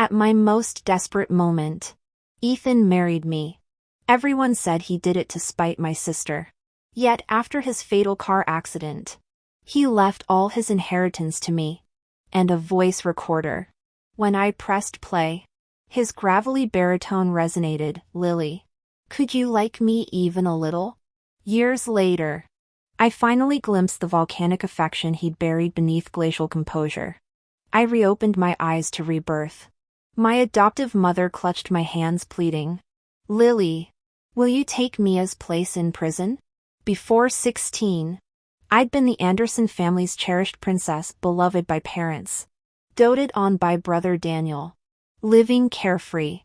At my most desperate moment, Ethan married me. Everyone said he did it to spite my sister. Yet after his fatal car accident, he left all his inheritance to me. And a voice recorder. When I pressed play, his gravelly baritone resonated, "Lily, could you like me even a little?" Years later, I finally glimpsed the volcanic affection he'd buried beneath glacial composure. I reopened my eyes to rebirth. My adoptive mother clutched my hands pleading, "Lily, will you take Mia's place in prison?" Before 16, I'd been the Anderson family's cherished princess, beloved by parents, doted on by brother Daniel, living carefree.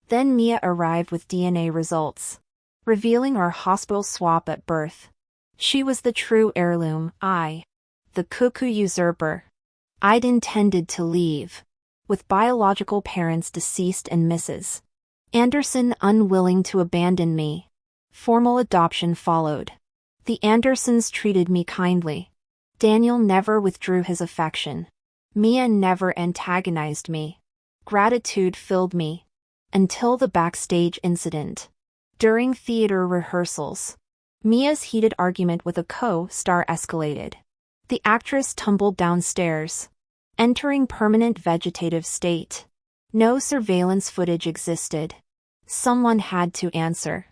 Then Mia arrived with DNA results, revealing our hospital swap at birth. She was the true heirloom, I, the cuckoo usurper. I'd intended to leave, with biological parents deceased and Mrs. Anderson unwilling to abandon me. Formal adoption followed. The Andersons treated me kindly. Daniel never withdrew his affection. Mia never antagonized me. Gratitude filled me. Until the backstage incident. During theater rehearsals, Mia's heated argument with a co-star escalated. The actress tumbled downstairs, entering permanent vegetative state. No surveillance footage existed. Someone had to answer.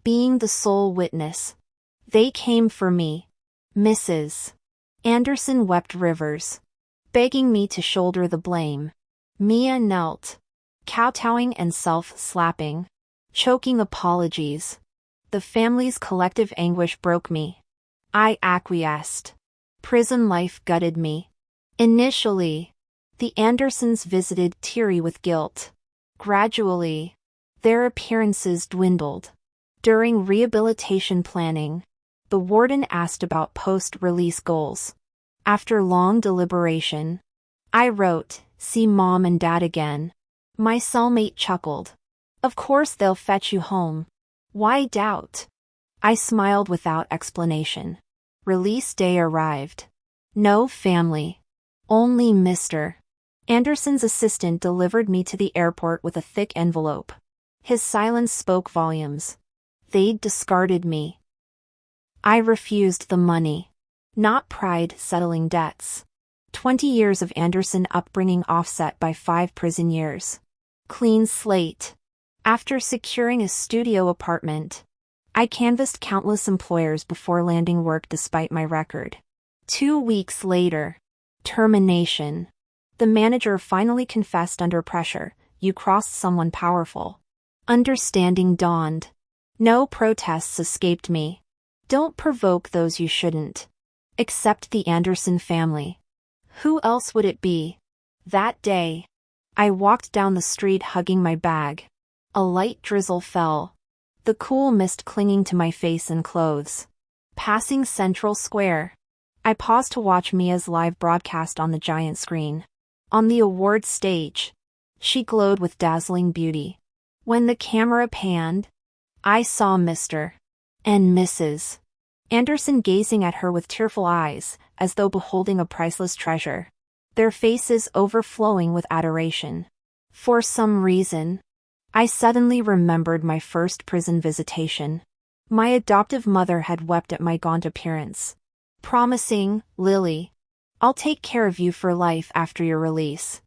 Being the sole witness, they came for me. Mrs. Anderson wept rivers, begging me to shoulder the blame. Mia knelt, kowtowing and self-slapping, choking apologies. The family's collective anguish broke me. I acquiesced. Prison life gutted me. Initially, the Andersons visited, teary with guilt. Gradually, their appearances dwindled. During rehabilitation planning, the warden asked about post-release goals. After long deliberation, I wrote, "See Mom and Dad again." My cellmate chuckled. "Of course they'll fetch you home. Why doubt?" I smiled without explanation. Release day arrived. No family. Only Mr. Anderson's assistant delivered me to the airport with a thick envelope. His silence spoke volumes. They'd discarded me. I refused the money. Not pride settling debts. 20 years of Anderson upbringing offset by 5 prison years. Clean slate. After securing a studio apartment, I canvassed countless employers before landing work despite my record. 2 weeks later, termination. The manager finally confessed under pressure, "You crossed someone powerful." Understanding dawned. No protests escaped me. Don't provoke those you shouldn't. Except the Anderson family. Who else would it be? That day, I walked down the street hugging my bag. A light drizzle fell, the cool mist clinging to my face and clothes. Passing Central Square, I paused to watch Mia's live broadcast on the giant screen. On the awards stage, she glowed with dazzling beauty. When the camera panned, I saw Mr. and Mrs. Anderson gazing at her with tearful eyes, as though beholding a priceless treasure. Their faces overflowing with adoration. For some reason, I suddenly remembered my first prison visitation. My adoptive mother had wept at my gaunt appearance, promising, "Lily, I'll take care of you for life after your release.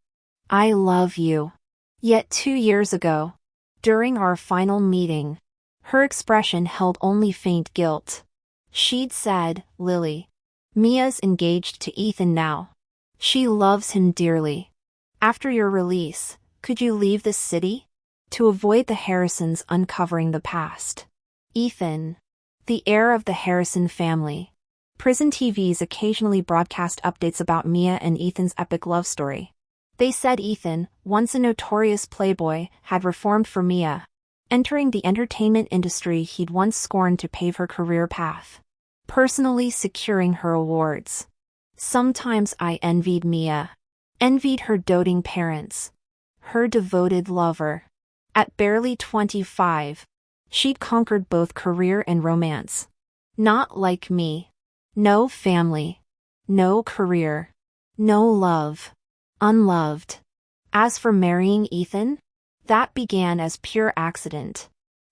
I love you." Yet 2 years ago, during our final meeting, her expression held only faint guilt. She'd said, "Lily, Mia's engaged to Ethan now. She loves him dearly. After your release, could you leave this city?" To avoid the Harrisons uncovering the past. Ethan, the heir of the Harrison family. Prison TVs occasionally broadcast updates about Mia and Ethan's epic love story. They said Ethan, once a notorious playboy, had reformed for Mia, entering the entertainment industry he'd once scorned to pave her career path, personally securing her awards. Sometimes I envied Mia. Envied her doting parents. Her devoted lover. At barely 25, she'd conquered both career and romance. Not like me. No family. No career. No love. Unloved. As for marrying Ethan, that began as pure accident.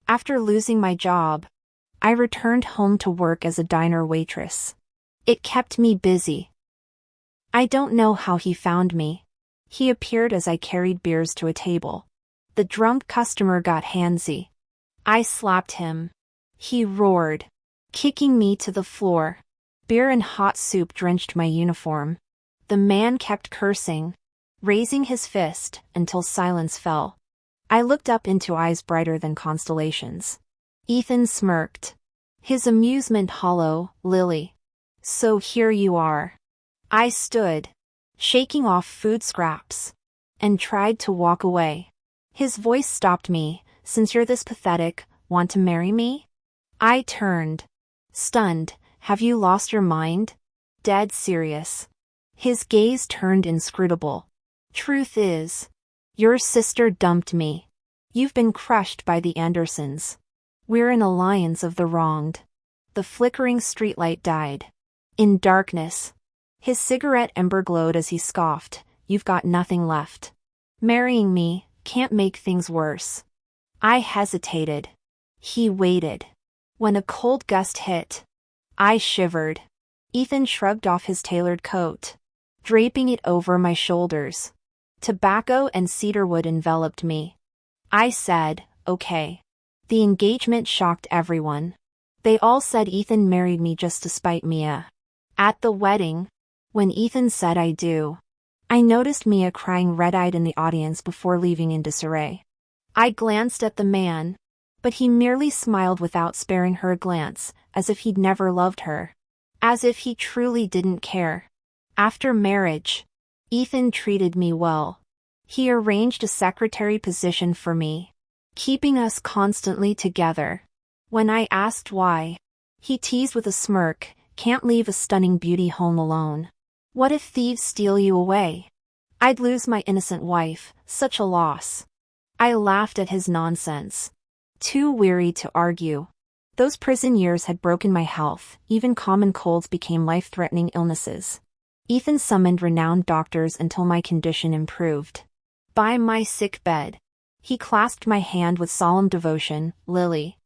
After losing my job, I returned home to work as a diner waitress. It kept me busy. I don't know how he found me. He appeared as I carried beers to a table. The drunk customer got handsy. I slapped him. He roared, kicking me to the floor. Beer and hot soup drenched my uniform. The man kept cursing, raising his fist until silence fell. I looked up into eyes brighter than constellations. Ethan smirked, his amusement hollow. Lily. So here you are. I stood, shaking off food scraps, and tried to walk away. His voice stopped me. Since you're this pathetic, want to marry me? I turned, stunned. Have you lost your mind? Dead serious. His gaze turned inscrutable. Truth is, your sister dumped me. You've been crushed by the Andersons. We're an alliance of the wronged. The flickering streetlight died. In darkness, his cigarette ember glowed as he scoffed. You've got nothing left. Marrying me can't make things worse. I hesitated. He waited. When a cold gust hit, I shivered. Ethan shrugged off his tailored coat, draping it over my shoulders. Tobacco and cedarwood enveloped me. I said, okay. The engagement shocked everyone. They all said Ethan married me just to spite Mia. At the wedding, when Ethan said I do, I noticed Mia crying red-eyed in the audience before leaving in disarray. I glanced at the man, but he merely smiled without sparing her a glance, as if he'd never loved her. As if he truly didn't care. After marriage, Ethan treated me well. He arranged a secretary position for me, keeping us constantly together. When I asked why, he teased with a smirk, can't leave a stunning beauty home alone. What if thieves steal you away? I'd lose my innocent wife, such a loss. I laughed at his nonsense. Too weary to argue. Those prison years had broken my health, even common colds became life-threatening illnesses. Ethan summoned renowned doctors until my condition improved. By my sick bed, he clasped my hand with solemn devotion. Lily,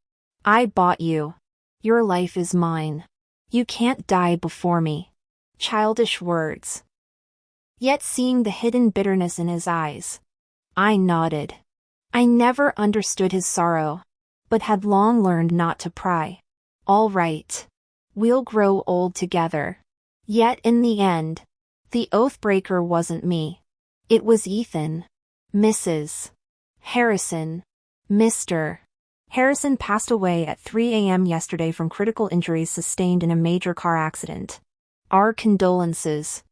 I bought you. Your life is mine. You can't die before me. Childish words. Yet seeing the hidden bitterness in his eyes, I nodded. I never understood his sorrow, but had long learned not to pry. All right. We'll grow old together. Yet in the end, the oath-breaker wasn't me. It was Ethan. Mrs. Harrison. Mr. Harrison passed away at 3 a.m. yesterday from critical injuries sustained in a major car accident. Our condolences.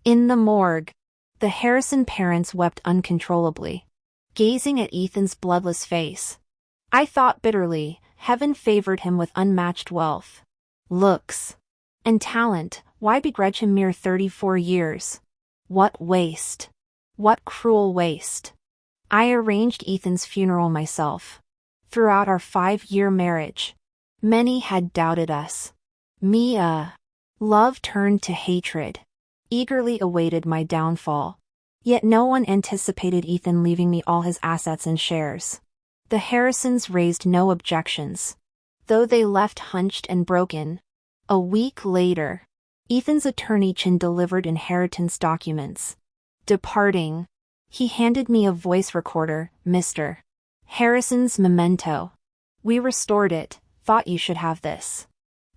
In the morgue, the Harrison parents wept uncontrollably, gazing at Ethan's bloodless face. I thought bitterly, heaven favored him with unmatched wealth, looks, and talent. Why begrudge him mere 34 years? What waste. What cruel waste. I arranged Ethan's funeral myself. Throughout our 5-year marriage, many had doubted us. Mia. Love turned to hatred. Eagerly awaited my downfall. Yet no one anticipated Ethan leaving me all his assets and shares. The Harrisons raised no objections, though they left hunched and broken. A week later, Ethan's attorney Chin delivered inheritance documents. Departing, he handed me a voice recorder. Mr. Harrison's memento. We restored it, thought you should have this.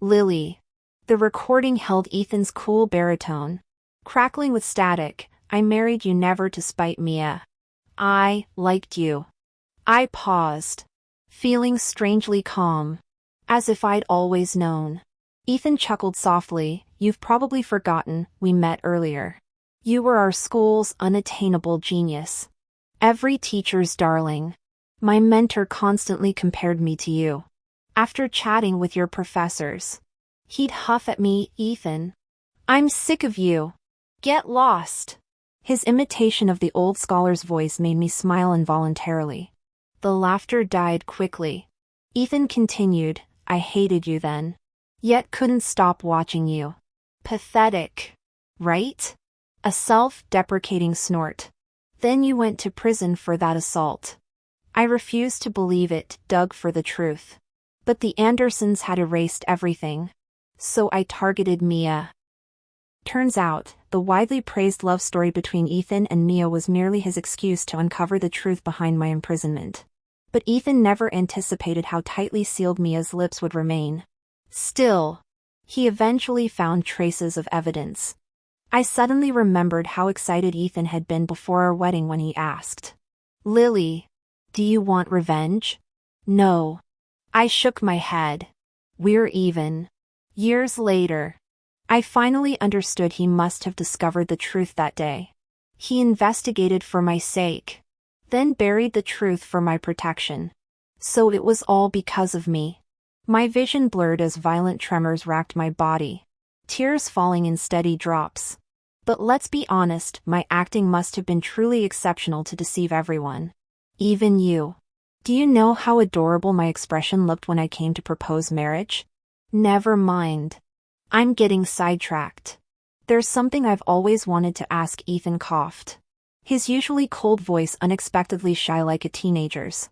Lily. The recording held Ethan's cool baritone, crackling with static. I married you never to spite Mia. I liked you. I paused, feeling strangely calm, as if I'd always known. Ethan chuckled softly. You've probably forgotten, we met earlier. You were our school's unattainable genius. Every teacher's darling. My mentor constantly compared me to you. After chatting with your professors, he'd huff at me. Ethan, I'm sick of you. Get lost. His imitation of the old scholar's voice made me smile involuntarily. The laughter died quickly. Ethan continued, I hated you then, yet couldn't stop watching you. Pathetic. Right? A self-deprecating snort. Then you went to prison for that assault. I refused to believe it, dug for the truth. But the Andersons had erased everything. So I targeted Mia. Turns out, the widely praised love story between Ethan and Mia was merely his excuse to uncover the truth behind my imprisonment. But Ethan never anticipated how tightly sealed Mia's lips would remain. Still, he eventually found traces of evidence. I suddenly remembered how excited Ethan had been before our wedding when he asked, "Lily, do you want revenge?" No. I shook my head. We're even. Years later, I finally understood he must have discovered the truth that day. He investigated for my sake, then buried the truth for my protection. So it was all because of me. My vision blurred as violent tremors racked my body, tears falling in steady drops. But let's be honest, my acting must have been truly exceptional to deceive everyone. Even you. Do you know how adorable my expression looked when I came to propose marriage? Never mind. I'm getting sidetracked. There's something I've always wanted to ask. Ethan coughed, his usually cold voice unexpectedly shy like a teenager's.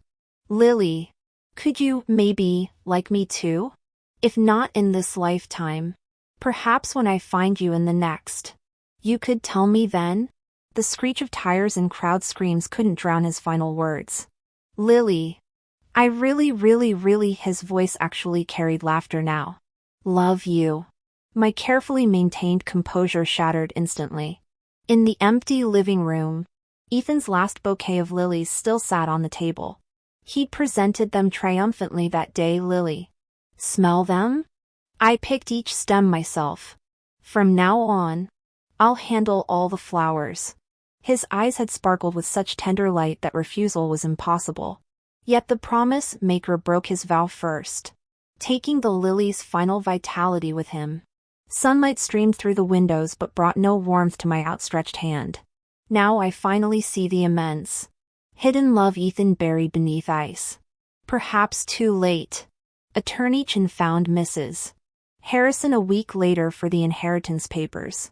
Lily, could you, maybe, like me too? If not in this lifetime, perhaps when I find you in the next. You could tell me then? The screech of tires and crowd screams couldn't drown his final words. Lily, I really, his voice actually carried laughter now. Love you. My carefully maintained composure shattered instantly. In the empty living room, Ethan's last bouquet of lilies still sat on the table. He'd presented them triumphantly that day. Lily. Smell them? I picked each stem myself. From now on, I'll handle all the flowers. His eyes had sparkled with such tender light that refusal was impossible. Yet the promise maker broke his vow first, taking the lily's final vitality with him. Sunlight streamed through the windows but brought no warmth to my outstretched hand. Now I finally see the immense, hidden love Ethan buried beneath ice. Perhaps too late. Attorney Chen found Mrs. Harrison a week later for the inheritance papers.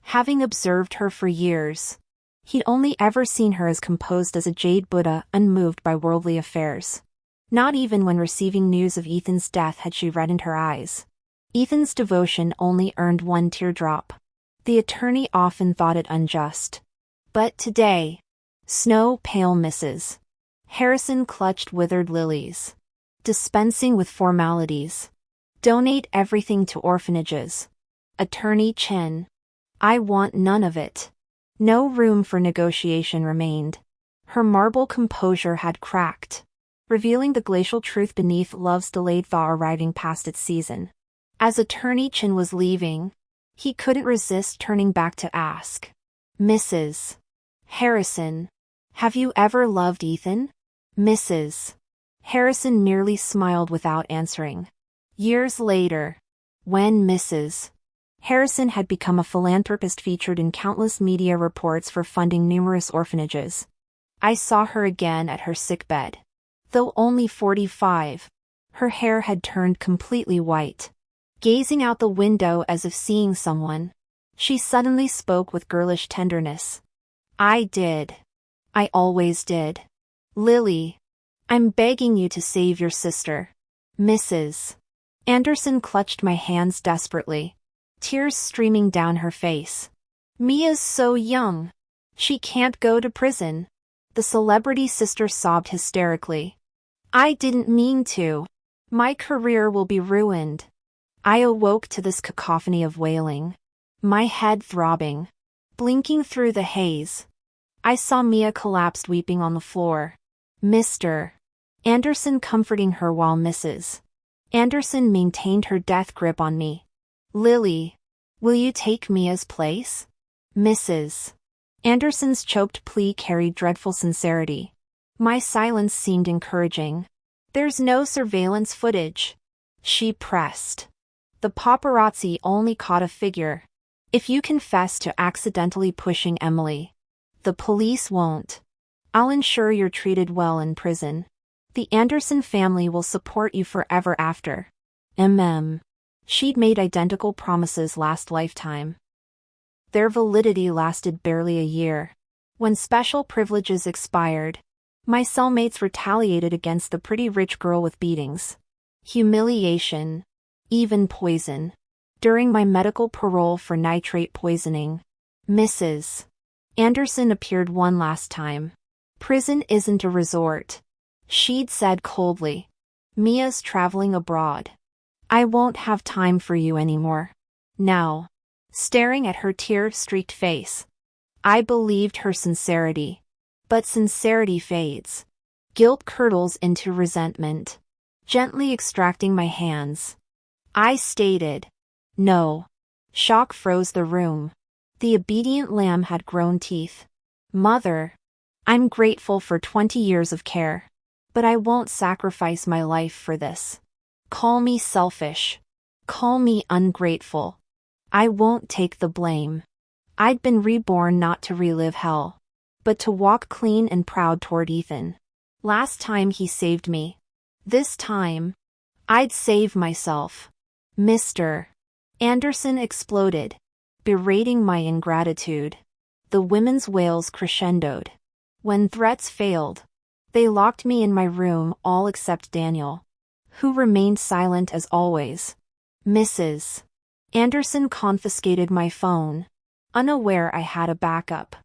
Having observed her for years, he'd only ever seen her as composed as a jade Buddha, unmoved by worldly affairs. Not even when receiving news of Ethan's death had she reddened her eyes. Ethan's devotion only earned one teardrop. The attorney often thought it unjust. But today, snow-pale Mrs. Harrison clutched withered lilies, dispensing with formalities. Donate everything to orphanages. Attorney Chen. I want none of it. No room for negotiation remained. Her marble composure had cracked, revealing the glacial truth beneath love's delayed thaw arriving past its season. As Attorney Chen was leaving, he couldn't resist turning back to ask, Mrs. Harrison, have you ever loved Ethan? Mrs. Harrison merely smiled without answering. Years later, when Mrs. Harrison had become a philanthropist featured in countless media reports for funding numerous orphanages, I saw her again at her sickbed. Though only 45, her hair had turned completely white. Gazing out the window as if seeing someone, she suddenly spoke with girlish tenderness. I did. I always did. Lily, I'm begging you to save your sister. Mrs. Anderson clutched my hands desperately, tears streaming down her face. Mia's so young. She can't go to prison. The celebrity sister sobbed hysterically. I didn't mean to. My career will be ruined. I awoke to this cacophony of wailing, my head throbbing. Blinking through the haze, I saw Mia collapsed weeping on the floor. Mr. Anderson comforting her while Mrs. Anderson maintained her death grip on me. Lily, will you take Mia's place? Mrs. Anderson's choked plea carried dreadful sincerity. My silence seemed encouraging. There's no surveillance footage, she pressed. The paparazzi only caught a figure. If you confess to accidentally pushing Emily, the police won't. I'll ensure you're treated well in prison. The Anderson family will support you forever after. She'd made identical promises last lifetime. Their validity lasted barely a year. When special privileges expired, my cellmates retaliated against the pretty rich girl with beatings, humiliation, even poison. During my medical parole for nitrate poisoning, Mrs. Anderson appeared one last time. "Prison isn't a resort," she'd said coldly. "Mia's traveling abroad. I won't have time for you anymore." Now, staring at her tear-streaked face, I believed her sincerity. But sincerity fades. Guilt curdles into resentment. Gently extracting my hands, I stated, "No." Shock froze the room. The obedient lamb had grown teeth. "Mother, I'm grateful for 20 years of care, but I won't sacrifice my life for this. Call me selfish. Call me ungrateful. I won't take the blame. I'd been reborn not to relive hell, but to walk clean and proud toward Ethan. Last time he saved me. This time, I'd save myself." Mr. Anderson exploded, berating my ingratitude. The women's wails crescendoed. When threats failed, they locked me in my room, all except Daniel, who remained silent as always. Mrs. Anderson confiscated my phone, unaware I had a backup.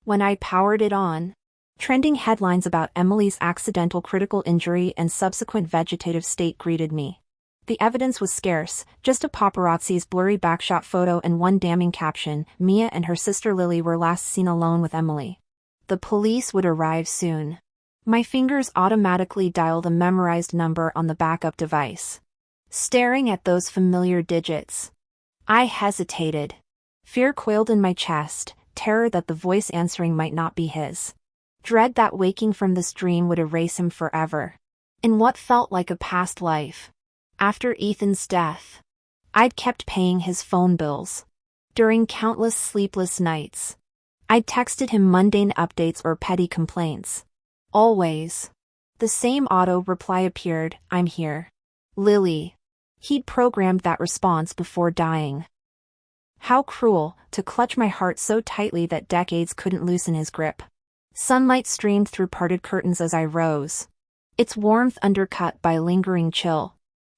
When I powered it on, trending headlines about Emily's accidental critical injury and subsequent vegetative state greeted me. The evidence was scarce, just a paparazzi's blurry backshot photo and one damning caption: "Mia and her sister Lily were last seen alone with Emily." The police would arrive soon. My fingers automatically dialed the memorized number on the backup device. Staring at those familiar digits, I hesitated. Fear coiled in my chest, terror that the voice answering might not be his. Dread that waking from this dream would erase him forever. In what felt like a past life, after Ethan's death, I'd kept paying his phone bills. During countless sleepless nights, I'd texted him mundane updates or petty complaints. Always, the same auto reply appeared: "I'm here, Lily." He'd programmed that response before dying. How cruel, to clutch my heart so tightly that decades couldn't loosen his grip. Sunlight streamed through parted curtains as I rose, its warmth undercut by lingering chill.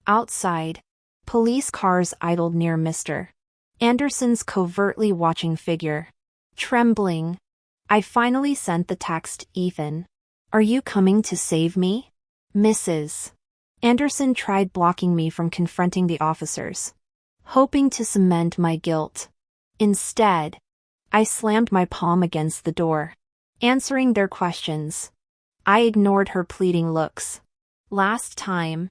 Outside, police cars idled near Mr. Anderson's covertly watching figure. Trembling, I finally sent the text: "Ethan, are you coming to save me?" Mrs. Anderson tried blocking me from confronting the officers, hoping to cement my guilt. Instead, I slammed my palm against the door, answering their questions. I ignored her pleading looks. Last time,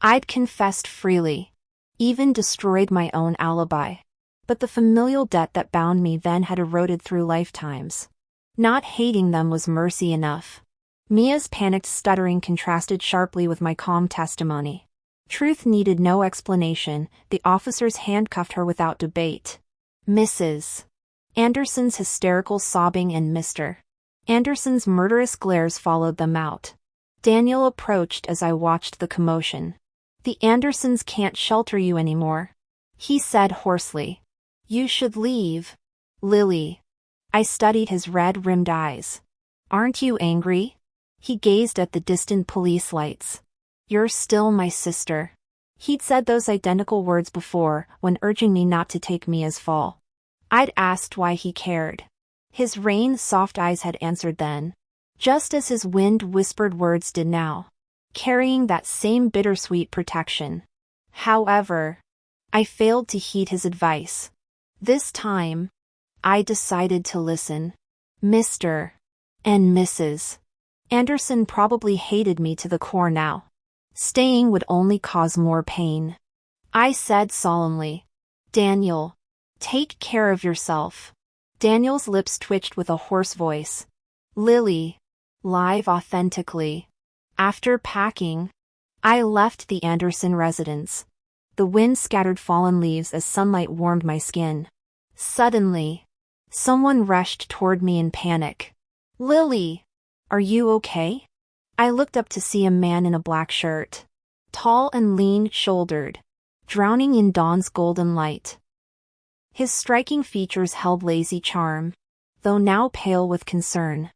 I'd confessed freely, even destroyed my own alibi. But the familial debt that bound me then had eroded through lifetimes. Not hating them was mercy enough. Mia's panicked stuttering contrasted sharply with my calm testimony. Truth needed no explanation. The officers handcuffed her without debate. Mrs. Anderson's hysterical sobbing and Mr. Anderson's murderous glares followed them out. Daniel approached as I watched the commotion. "The Andersons can't shelter you anymore," he said hoarsely. "You should leave, Lily." I studied his red-rimmed eyes. "Aren't you angry?" He gazed at the distant police lights. "You're still my sister." He'd said those identical words before, when urging me not to take Mia's fall. I'd asked why he cared. His rain-soft eyes had answered then, just as his wind-whispered words did now, carrying that same bittersweet protection. However, I failed to heed his advice. This time, I decided to listen. Mr. and Mrs. Anderson probably hated me to the core now. Staying would only cause more pain. I said solemnly, "Daniel, take care of yourself." Daniel's lips twitched with a hoarse voice. "Lily, live authentically." After packing, I left the Anderson residence. The wind scattered fallen leaves as sunlight warmed my skin. Suddenly, someone rushed toward me in panic. "Lily, are you okay?" I looked up to see a man in a black shirt, tall and lean-shouldered, drowning in dawn's golden light. His striking features held lazy charm. though now pale with concern.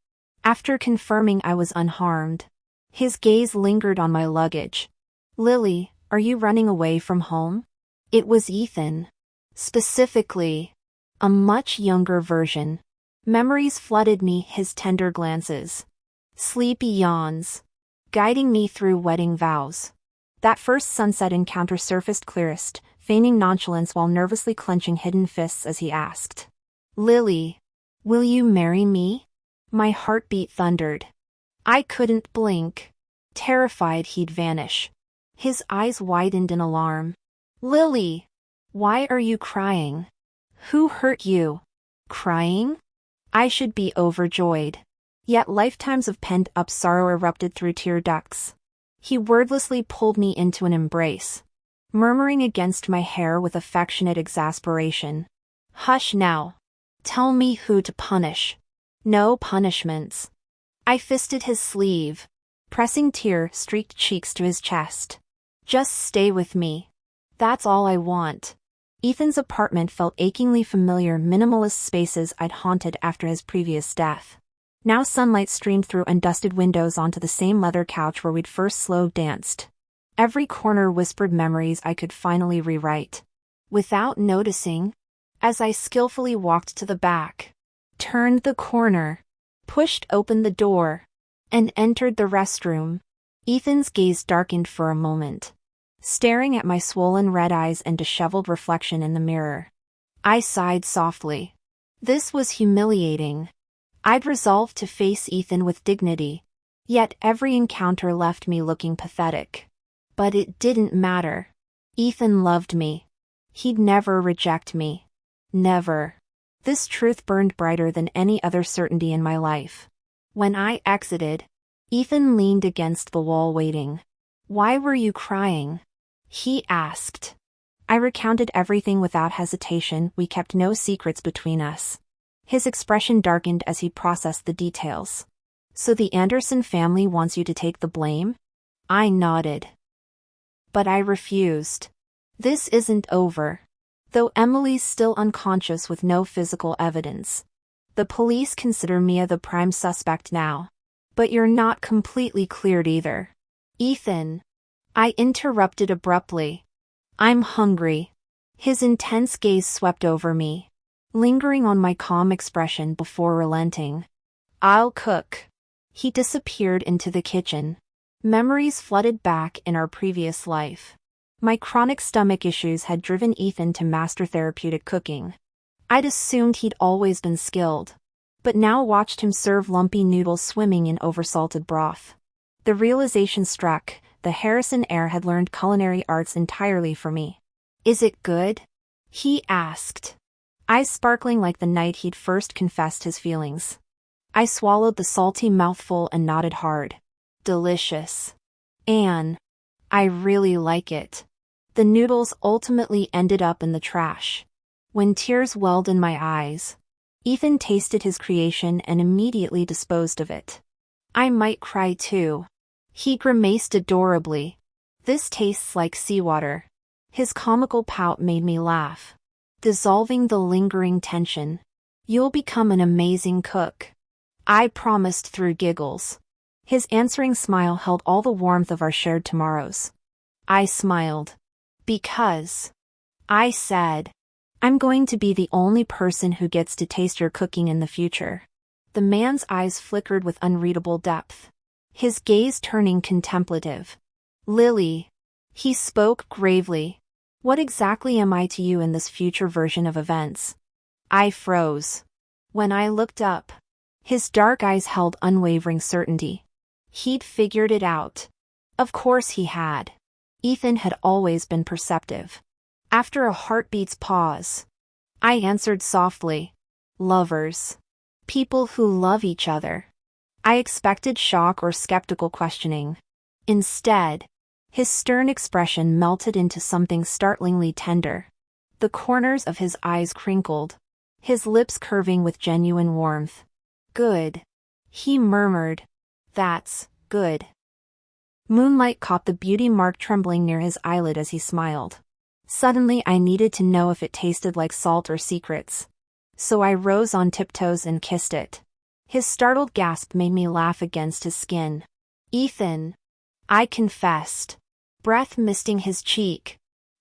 After confirming I was unharmed, his gaze lingered on my luggage. "Lily, are you running away from home?" It was Ethan. Specifically, a much younger version. Memories flooded me, his tender glances, sleepy yawns, guiding me through wedding vows. That first sunset encounter surfaced clearest, feigning nonchalance while nervously clenching hidden fists as he asked, "Lily, will you marry me?" My heartbeat thundered. I couldn't blink. Terrified he'd vanish. His eyes widened in alarm. "Lily, why are you crying? Who hurt you?" Crying? I should be overjoyed. Yet lifetimes of pent-up sorrow erupted through tear ducts. He wordlessly pulled me into an embrace, murmuring against my hair with affectionate exasperation, "Hush now. Tell me who to punish." "No punishments." I fisted his sleeve, pressing tear-streaked cheeks to his chest. "Just stay with me. That's all I want." Ethan's apartment felt achingly familiar, minimalist spaces I'd haunted after his previous death. Now sunlight streamed through undusted windows onto the same leather couch where we'd first slow danced. Every corner whispered memories I could finally rewrite. Without noticing, as I skillfully walked to the back, turned the corner, pushed open the door, and entered the restroom, Ethan's gaze darkened for a moment, staring at my swollen red eyes and disheveled reflection in the mirror. I sighed softly. This was humiliating. I'd resolved to face Ethan with dignity, yet every encounter left me looking pathetic. But it didn't matter. Ethan loved me. He'd never reject me. Never. This truth burned brighter than any other certainty in my life. When I exited, Ethan leaned against the wall waiting. "Why were you crying?" he asked. I recounted everything without hesitation. We kept no secrets between us. His expression darkened as he processed the details. "So the Anderson family wants you to take the blame?" I nodded. But I refused. This isn't over. Though Emily's still unconscious with no physical evidence. The police consider Mia the prime suspect now. But you're not completely cleared either. "Ethan," I interrupted abruptly. "I'm hungry." His intense gaze swept over me, lingering on my calm expression before relenting. "I'll cook." He disappeared into the kitchen. Memories flooded back in our previous life. My chronic stomach issues had driven Ethan to master therapeutic cooking. I'd assumed he'd always been skilled, but now watched him serve lumpy noodles swimming in oversalted broth. The realization struck, the Harrison heir had learned culinary arts entirely for me. "Is it good?" he asked, eyes sparkling like the night he'd first confessed his feelings. I swallowed the salty mouthful and nodded hard. "Delicious. Anne, I really like it." The noodles ultimately ended up in the trash. When tears welled in my eyes, Ethan tasted his creation and immediately disposed of it. "I might cry too." He grimaced adorably. "This tastes like seawater." His comical pout made me laugh, dissolving the lingering tension. "You'll become an amazing cook," I promised through giggles. His answering smile held all the warmth of our shared tomorrows. I smiled. "Because," I said, "I'm going to be the only person who gets to taste your cooking in the future." The man's eyes flickered with unreadable depth, his gaze turning contemplative. "Lily," he spoke gravely, "what exactly am I to you in this future version of events?" I froze. When I looked up, his dark eyes held unwavering certainty. He'd figured it out. Of course he had. Ethan had always been perceptive. After a heartbeat's pause, I answered softly, "Lovers. People who love each other." I expected shock or skeptical questioning. Instead, his stern expression melted into something startlingly tender. The corners of his eyes crinkled, his lips curving with genuine warmth. "Good," he murmured. "That's good." Moonlight caught the beauty mark trembling near his eyelid as he smiled. Suddenly I needed to know if it tasted like salt or secrets. So I rose on tiptoes and kissed it. His startled gasp made me laugh against his skin. "Ethan," I confessed, breath misting his cheek.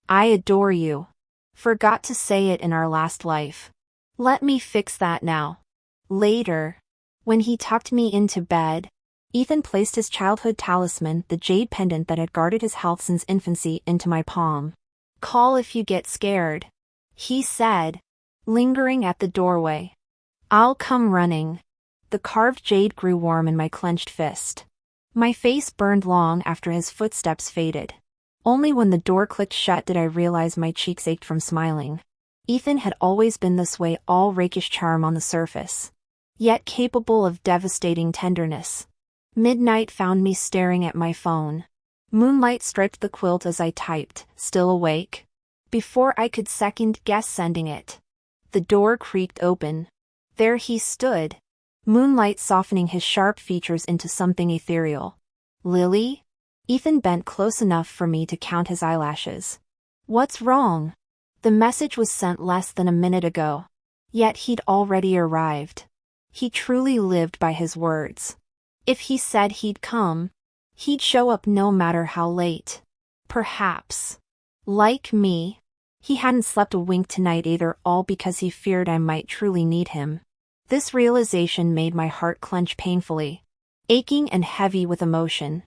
"I adore you. Forgot to say it in our last life. Let me fix that now." Later, when he tucked me into bed, Ethan placed his childhood talisman, the jade pendant that had guarded his health since infancy, into my palm. "Call if you get scared," he said, lingering at the doorway. "I'll come running." The carved jade grew warm in my clenched fist. My face burned long after his footsteps faded. Only when the door clicked shut did I realize my cheeks ached from smiling. Ethan had always been this way, all rakish charm on the surface, yet capable of devastating tenderness. Midnight found me staring at my phone. Moonlight striped the quilt as I typed, still awake. Before I could second-guess sending it, the door creaked open. There he stood, moonlight softening his sharp features into something ethereal. "Lily?" Ethan bent close enough for me to count his eyelashes. "What's wrong?" The message was sent less than a minute ago. Yet he'd already arrived. He truly lived by his words. If he said he'd come, he'd show up no matter how late. Perhaps, like me, he hadn't slept a wink tonight either, all because he feared I might truly need him. This realization made my heart clench painfully, aching and heavy with emotion.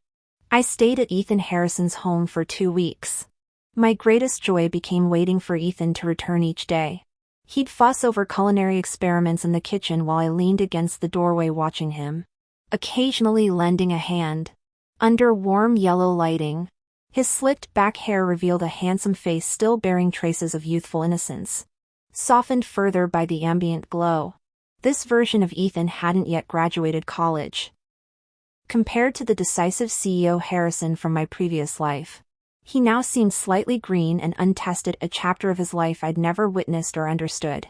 I stayed at Ethan Harrison's home for 2 weeks. My greatest joy became waiting for Ethan to return each day. He'd fuss over culinary experiments in the kitchen while I leaned against the doorway watching him, occasionally lending a hand. Under warm yellow lighting, his slicked back hair revealed a handsome face still bearing traces of youthful innocence, softened further by the ambient glow. This version of Ethan hadn't yet graduated college. Compared to the decisive CEO Harrison from my previous life, he now seemed slightly green and untested, a chapter of his life I'd never witnessed or understood.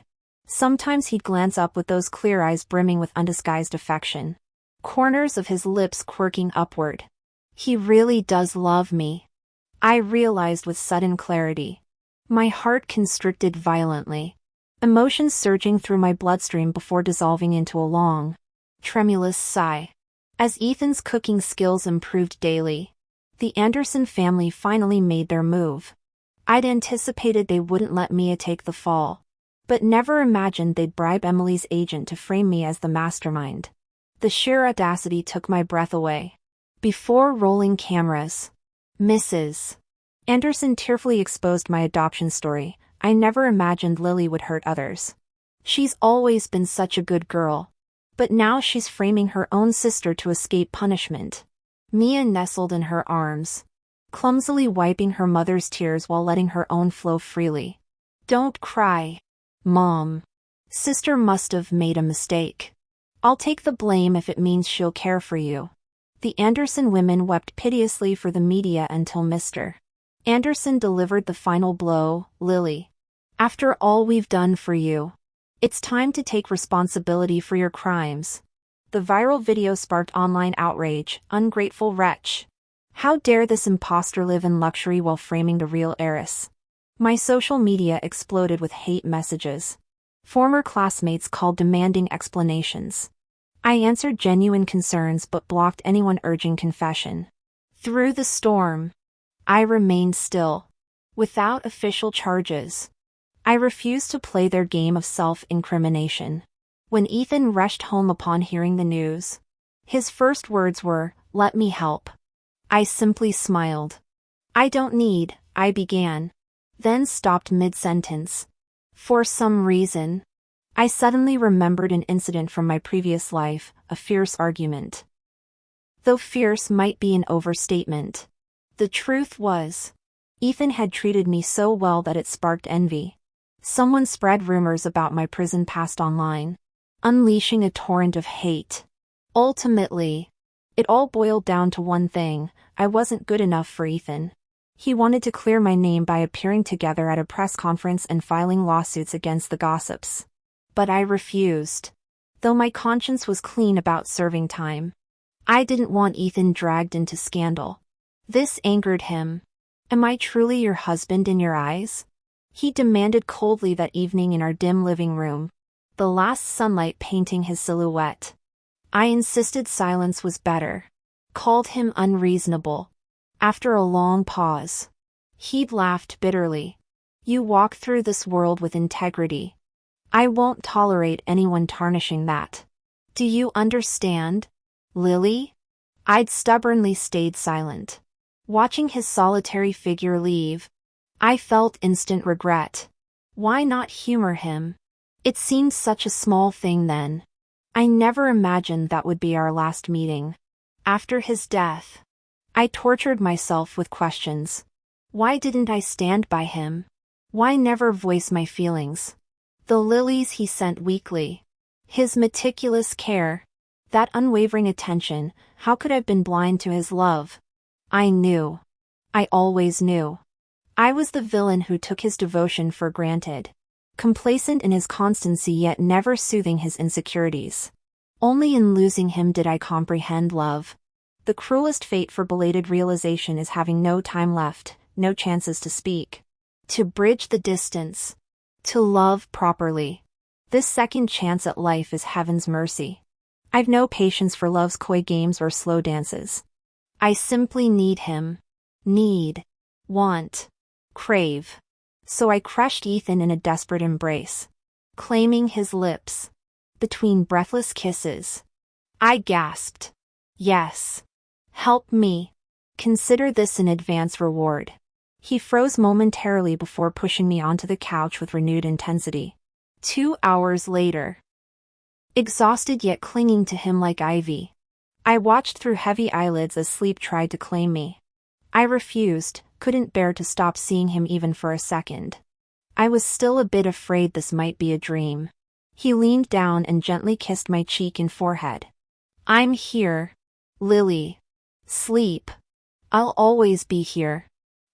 Sometimes he'd glance up with those clear eyes brimming with undisguised affection, corners of his lips quirking upward. He really does love me, I realized with sudden clarity. My heart constricted violently, emotions surging through my bloodstream before dissolving into a long, tremulous sigh. As Ethan's cooking skills improved daily, the Anderson family finally made their move. I'd anticipated they wouldn't let Mia take the fall, but never imagined they'd bribe Emily's agent to frame me as the mastermind. The sheer audacity took my breath away. Before rolling cameras, Mrs. Anderson tearfully exposed my adoption story. I never imagined Lily would hurt others. She's always been such a good girl, but now she's framing her own sister to escape punishment. Mia nestled in her arms, clumsily wiping her mother's tears while letting her own flow freely. "Don't cry, Mom. Sister must have made a mistake. I'll take the blame if it means she'll care for you." The Anderson women wept piteously for the media until Mr. Anderson delivered the final blow. "Lily, after all we've done for you, it's time to take responsibility for your crimes." The viral video sparked online outrage. "Ungrateful wretch. How dare this imposter live in luxury while framing the real heiress?" My social media exploded with hate messages. Former classmates called demanding explanations. I answered genuine concerns but blocked anyone urging confession. Through the storm, I remained still, without official charges. I refused to play their game of self-incrimination. When Ethan rushed home upon hearing the news, his first words were, "Let me help." I simply smiled. "I don't need," I began, then stopped mid-sentence. For some reason, I suddenly remembered an incident from my previous life, a fierce argument. Though fierce might be an overstatement, the truth was, Ethan had treated me so well that it sparked envy. Someone spread rumors about my prison past online, unleashing a torrent of hate. Ultimately, it all boiled down to one thing: I wasn't good enough for Ethan. He wanted to clear my name by appearing together at a press conference and filing lawsuits against the gossips. But I refused. Though my conscience was clean about serving time, I didn't want Ethan dragged into scandal. This angered him. "Am I truly your husband in your eyes?" he demanded coldly that evening in our dim living room. the last sunlight painting his silhouette. I insisted silence was better. Called him unreasonable. After a long pause, he'd laughed bitterly. You walk through this world with integrity. I won't tolerate anyone tarnishing that. Do you understand, Lily? I'd stubbornly stayed silent. Watching his solitary figure leave, I felt instant regret. Why not humor him? It seemed such a small thing then. I never imagined that would be our last meeting. After his death, I tortured myself with questions. Why didn't I stand by him? Why never voice my feelings? The lilies he sent weekly. His meticulous care. That unwavering attention, how could I have been blind to his love? I knew. I always knew. I was the villain who took his devotion for granted. Complacent in his constancy yet never soothing his insecurities. Only in losing him did I comprehend love. The cruelest fate for belated realization is having no time left, no chances to speak. To bridge the distance. To love properly. This second chance at life is heaven's mercy. I've no patience for love's coy games or slow dances. I simply need him. Need. Want. Crave. So I crushed Ethan in a desperate embrace. Claiming his lips. Between breathless kisses. I gasped. Yes. Help me. Consider this an advance reward. He froze momentarily before pushing me onto the couch with renewed intensity. 2 hours later. Exhausted yet clinging to him like ivy. I watched through heavy eyelids as sleep tried to claim me. I refused, couldn't bear to stop seeing him even for a second. I was still a bit afraid this might be a dream. He leaned down and gently kissed my cheek and forehead. I'm here, Lily. Sleep. I'll always be here.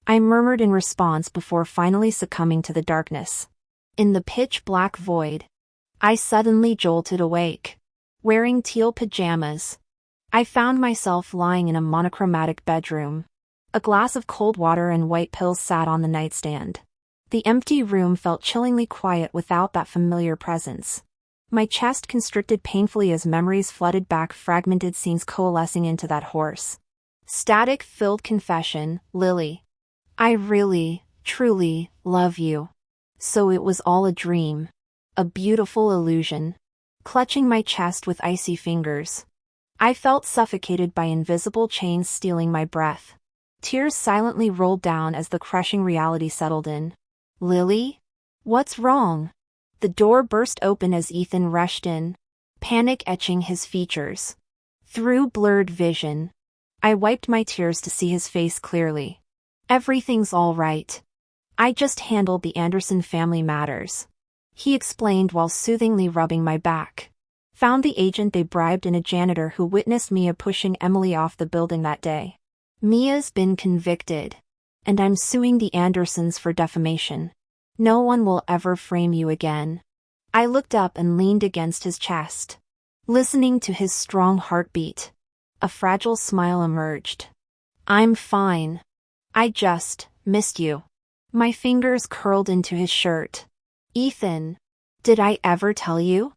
I murmured in response before finally succumbing to the darkness. In the pitch-black void, I suddenly jolted awake. Wearing teal pajamas, I found myself lying in a monochromatic bedroom. A glass of cold water and white pills sat on the nightstand. The empty room felt chillingly quiet without that familiar presence. My chest constricted painfully as memories flooded back, fragmented scenes coalescing into that hoarse, static-filled confession, Lily. I really, truly, love you. So it was all a dream. A beautiful illusion. Clutching my chest with icy fingers, I felt suffocated by invisible chains stealing my breath. Tears silently rolled down as the crushing reality settled in. Lily? What's wrong? The door burst open as Ethan rushed in, panic etching his features. Through blurred vision, I wiped my tears to see his face clearly. Everything's all right. I just handled the Anderson family matters, he explained while soothingly rubbing my back. Found the agent they bribed and a janitor who witnessed Mia pushing Emily off the building that day. Mia's been convicted. And I'm suing the Andersons for defamation. No one will ever frame you again. I looked up and leaned against his chest, listening to his strong heartbeat. A fragile smile emerged. I'm fine. I just missed you. My fingers curled into his shirt. Ethan, did I ever tell you?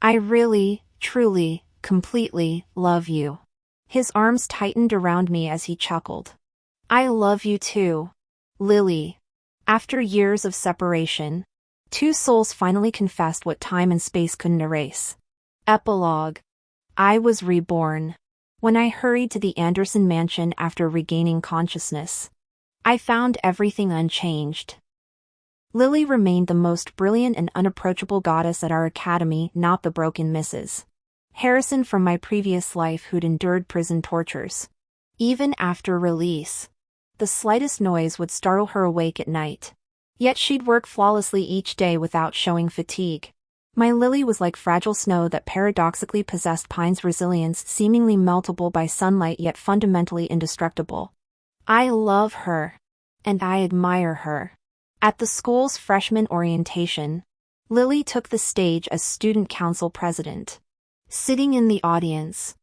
I really, truly, completely love you. His arms tightened around me as he chuckled. I love you too, Lily. After years of separation, two souls finally confessed what time and space couldn't erase. Epilogue. I was reborn. When I hurried to the Anderson mansion after regaining consciousness, I found everything unchanged. Lily remained the most brilliant and unapproachable goddess at our academy, not the broken Mrs. Harrison from my previous life who'd endured prison tortures. Even after release, the slightest noise would startle her awake at night. Yet she'd work flawlessly each day without showing fatigue. My Lily was like fragile snow that paradoxically possessed pine's resilience, seemingly meltable by sunlight yet fundamentally indestructible. I love her. And I admire her. At the school's freshman orientation, Lily took the stage as student council president. Sitting in the audience,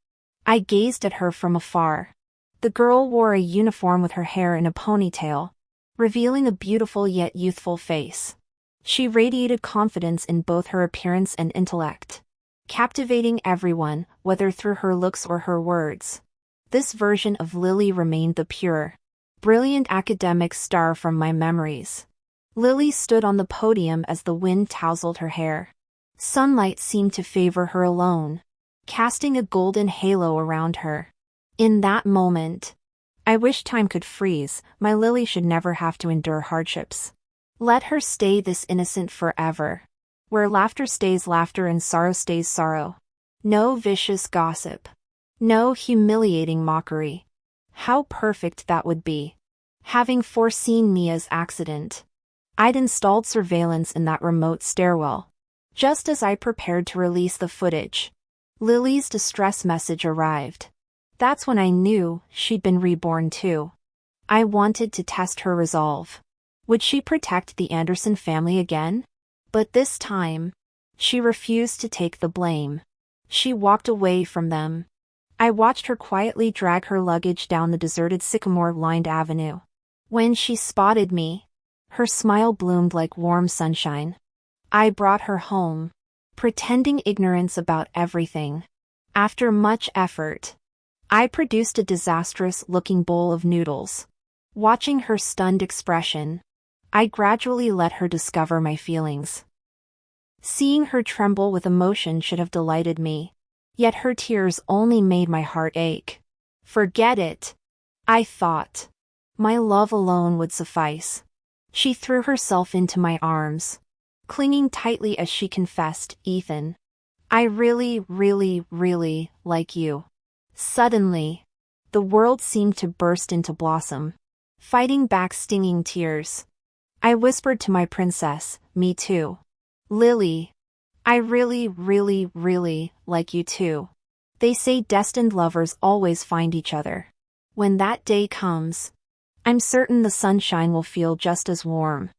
I gazed at her from afar. The girl wore a uniform with her hair in a ponytail, revealing a beautiful yet youthful face. She radiated confidence in both her appearance and intellect, captivating everyone, whether through her looks or her words. This version of Lily remained the pure, brilliant academic star from my memories. Lily stood on the podium as the wind tousled her hair. Sunlight seemed to favor her alone, casting a golden halo around her. In that moment, I wish time could freeze. My Lily should never have to endure hardships. Let her stay this innocent forever, where laughter stays laughter and sorrow stays sorrow. No vicious gossip. No humiliating mockery. How perfect that would be. Having foreseen Mia's accident, I'd installed surveillance in that remote stairwell. Just as I prepared to release the footage, Lily's distress message arrived. That's when I knew she'd been reborn too. I wanted to test her resolve. Would she protect the Anderson family again? But this time, she refused to take the blame. She walked away from them. I watched her quietly drag her luggage down the deserted sycamore-lined avenue. When she spotted me, her smile bloomed like warm sunshine. I brought her home, pretending ignorance about everything. After much effort, I produced a disastrous-looking bowl of noodles. Watching her stunned expression, I gradually let her discover my feelings. Seeing her tremble with emotion should have delighted me, yet her tears only made my heart ache. Forget it, I thought. My love alone would suffice. She threw herself into my arms, clinging tightly as she confessed, "Ethan, I really, really, really like you." Suddenly, the world seemed to burst into blossom, fighting back stinging tears. I whispered to my princess, "Me too. Lily, I really, really, really like you too." They say destined lovers always find each other. When that day comes, I'm certain the sunshine will feel just as warm.